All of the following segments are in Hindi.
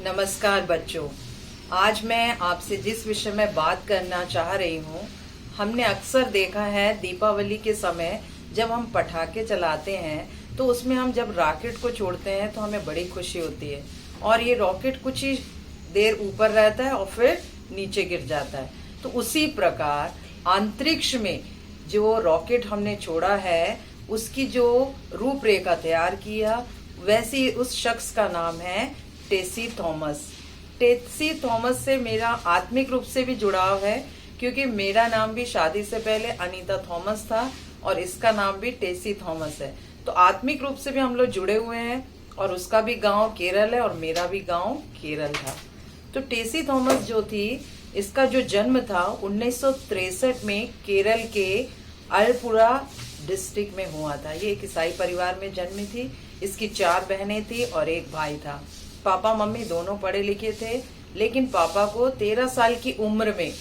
नमस्कार बच्चों। आज मैं आपसे जिस विषय में बात करना चाह रही हूँ, हमने अक्सर देखा है दीपावली के समय जब हम पटाखे चलाते हैं तो उसमें हम जब रॉकेट को छोड़ते हैं तो हमें बड़ी खुशी होती है और ये रॉकेट कुछ ही देर ऊपर रहता है और फिर नीचे गिर जाता है। तो उसी प्रकार अंतरिक्ष में जो रॉकेट हमने छोड़ा है उसकी जो रूपरेखा तैयार किया, वैसी उस शख्स का नाम है टेसी थॉमस। टेसी थॉमस से मेरा आत्मिक रूप से भी जुड़ाव है क्योंकि मेरा नाम भी शादी से पहले अनीता थॉमस था और इसका नाम भी टेसी थॉमस है। तो आत्मिक रूप से भी हम लोग जुड़े हुए हैं और उसका भी गांव केरल है और मेरा भी गांव केरल था। तो टेसी थॉमस जो थी, इसका जो जन्म था 1963 में केरल के अलपुरा डिस्ट्रिक्ट में हुआ था। ये एक ईसाई परिवार में जन्मी थी। इसकी 4 बहनें थी और एक भाई था। पापा मम्मी दोनों पढ़े लिखे थे, लेकिन पापा को 13 साल की उम्र में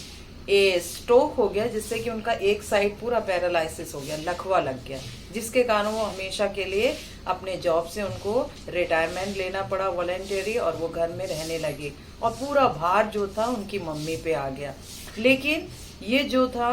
स्ट्रोक हो गया, जिससे कि उनका एक साइड पूरा पैरालाइसिस हो गया, लकवा लग गया, जिसके कारण वो हमेशा के लिए अपने जॉब से उनको रिटायरमेंट लेना पड़ा वॉलंटरी, और वो घर में रहने लगे और पूरा भार जो था उनकी मम्मी पे आ गया। लेकिन ये जो था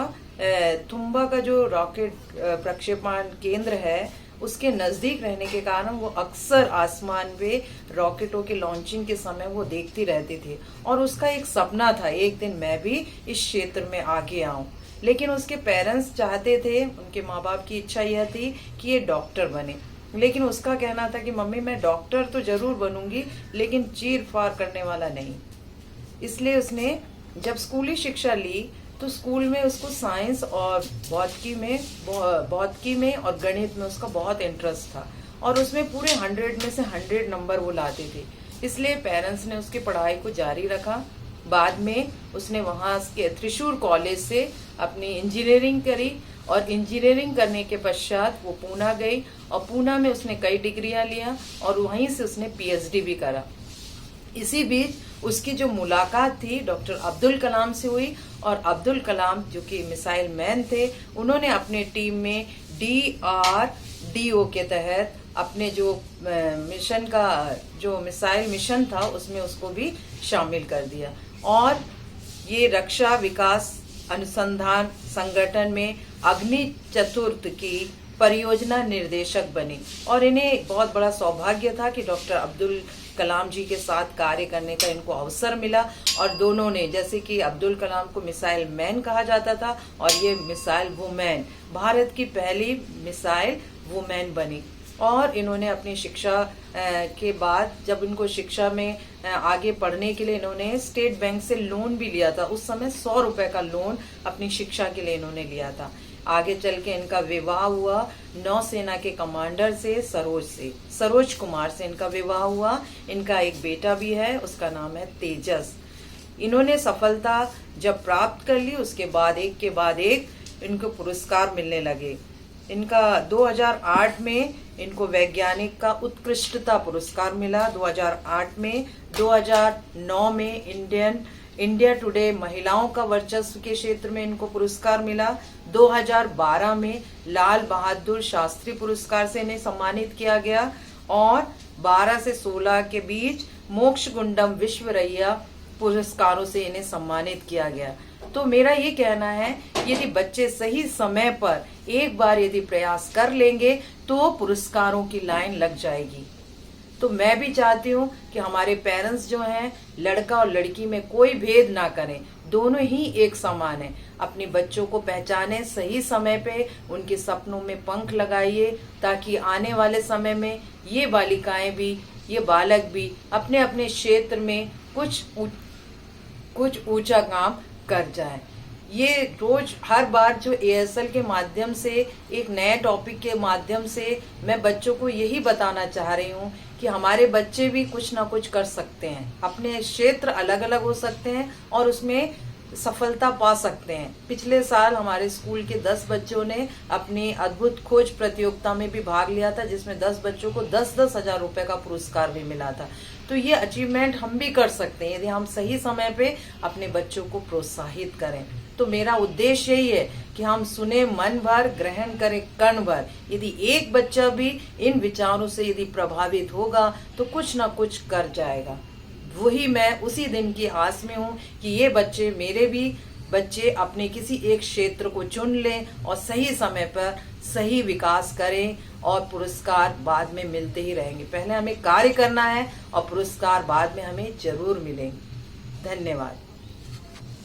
तुम्बा का जो रॉकेट प्रक्षेपण केंद्र है उसके नजदीक रहने के कारण वो अक्सर आसमान पे रॉकेटों के लॉन्चिंग के समय वो देखती रहती थी और उसका एक सपना था, एक दिन मैं भी इस क्षेत्र में आगे आऊं। लेकिन उसके पेरेंट्स चाहते थे, उनके माँ बाप की इच्छा यह थी कि ये डॉक्टर बने, लेकिन उसका कहना था कि मम्मी मैं डॉक्टर तो जरूर बनूंगी लेकिन चीर फाड़ करने वाला नहीं। इसलिए जब स्कूली शिक्षा ली तो स्कूल में उसको साइंस और भौतिकी में और गणित में उसका बहुत इंटरेस्ट था और उसमें पूरे 100 में से 100 नंबर वो लाते थे। इसलिए पेरेंट्स ने उसकी पढ़ाई को जारी रखा। बाद में उसने वहाँ के त्रिशूर कॉलेज से अपनी इंजीनियरिंग करी और इंजीनियरिंग करने के पश्चात वो पूना गई और पूना में उसने कई डिग्रियां लिया और वहीं से उसने पीएचडी भी करा। इसी बीच उसकी जो मुलाकात थी डॉक्टर अब्दुल कलाम से हुई और अब्दुल कलाम जो कि मिसाइल मैन थे, उन्होंने अपने टीम में DRDO के तहत अपने जो मिशन का जो मिसाइल मिशन था उसमें उसको भी शामिल कर दिया और ये रक्षा विकास अनुसंधान संगठन में अग्नि चतुर्थ की परियोजना निर्देशक बनी और इन्हें बहुत बड़ा सौभाग्य था कि डॉक्टर अब्दुल कलाम जी के साथ कार्य करने का इनको अवसर मिला। और दोनों ने, जैसे कि अब्दुल कलाम को मिसाइल मैन कहा जाता था और ये मिसाइल वुमेन, भारत की पहली मिसाइल वुमेन बनी। और इन्होंने अपनी शिक्षा के बाद जब इनको शिक्षा में आगे पढ़ने के लिए इन्होंने स्टेट बैंक से लोन भी लिया था। उस समय 100 रुपए का लोन अपनी शिक्षा के लिए इन्होंने लिया था। आगे चल के इनका विवाह हुआ नौसेना के कमांडर से, सरोज कुमार से इनका विवाह हुआ। इनका एक बेटा भी है, उसका नाम है तेजस। इन्होंने सफलता जब प्राप्त कर ली उसके बाद एक के बाद एक इनको पुरस्कार मिलने लगे। इनका 2008 में इनको वैज्ञानिक का उत्कृष्टता पुरस्कार मिला 2008 में। 2009 में इंडिया टुडे महिलाओं का वर्चस्व के क्षेत्र में इनको पुरस्कार मिला। 2012 में लाल बहादुर शास्त्री पुरस्कार से इन्हें सम्मानित किया गया और 12 से 16 के बीच मोक्ष गुंडम विश्वरैया पुरस्कारों से इन्हें सम्मानित किया गया। तो मेरा ये कहना है, यदि बच्चे सही समय पर एक बार यदि प्रयास कर लेंगे तो पुरस्कारों की लाइन लग जाएगी। तो मैं भी चाहती हूँ कि हमारे पेरेंट्स जो हैं, लड़का और लड़की में कोई भेद ना करें, दोनों ही एक समान है। अपने बच्चों को पहचानें, सही समय पे उनके सपनों में पंख लगाइए ताकि आने वाले समय में ये बालिकाएं भी, ये बालक भी अपने अपने क्षेत्र में कुछ ऊंचा काम कर जाए। ये रोज हर बार जो ASL के माध्यम से एक नए टॉपिक के माध्यम से मैं बच्चों को यही बताना चाह रही हूँ कि हमारे बच्चे भी कुछ ना कुछ कर सकते हैं। अपने क्षेत्र अलग अलग हो सकते हैं और उसमें सफलता पा सकते हैं। पिछले साल हमारे स्कूल के 10 बच्चों ने अपनी अद्भुत खोज प्रतियोगिता में भी भाग लिया था, जिसमें 10 बच्चों को 10-10 हजार रुपए का पुरस्कार भी मिला था। तो ये अचीवमेंट हम भी कर सकते हैं यदि हम सही समय पे अपने बच्चों को प्रोत्साहित करें। तो मेरा उद्देश्य यही है कि हम सुने मन भर, ग्रहण करें कण भर। यदि एक बच्चा भी इन विचारों से यदि प्रभावित होगा तो कुछ ना कुछ कर जाएगा। वही मैं उसी दिन की आस में हूँ कि ये बच्चे, मेरे भी बच्चे, अपने किसी एक क्षेत्र को चुन लें और सही समय पर सही विकास करें, और पुरस्कार बाद में मिलते ही रहेंगे। पहले हमें कार्य करना है और पुरस्कार बाद में हमें जरूर मिलेंगे। धन्यवाद।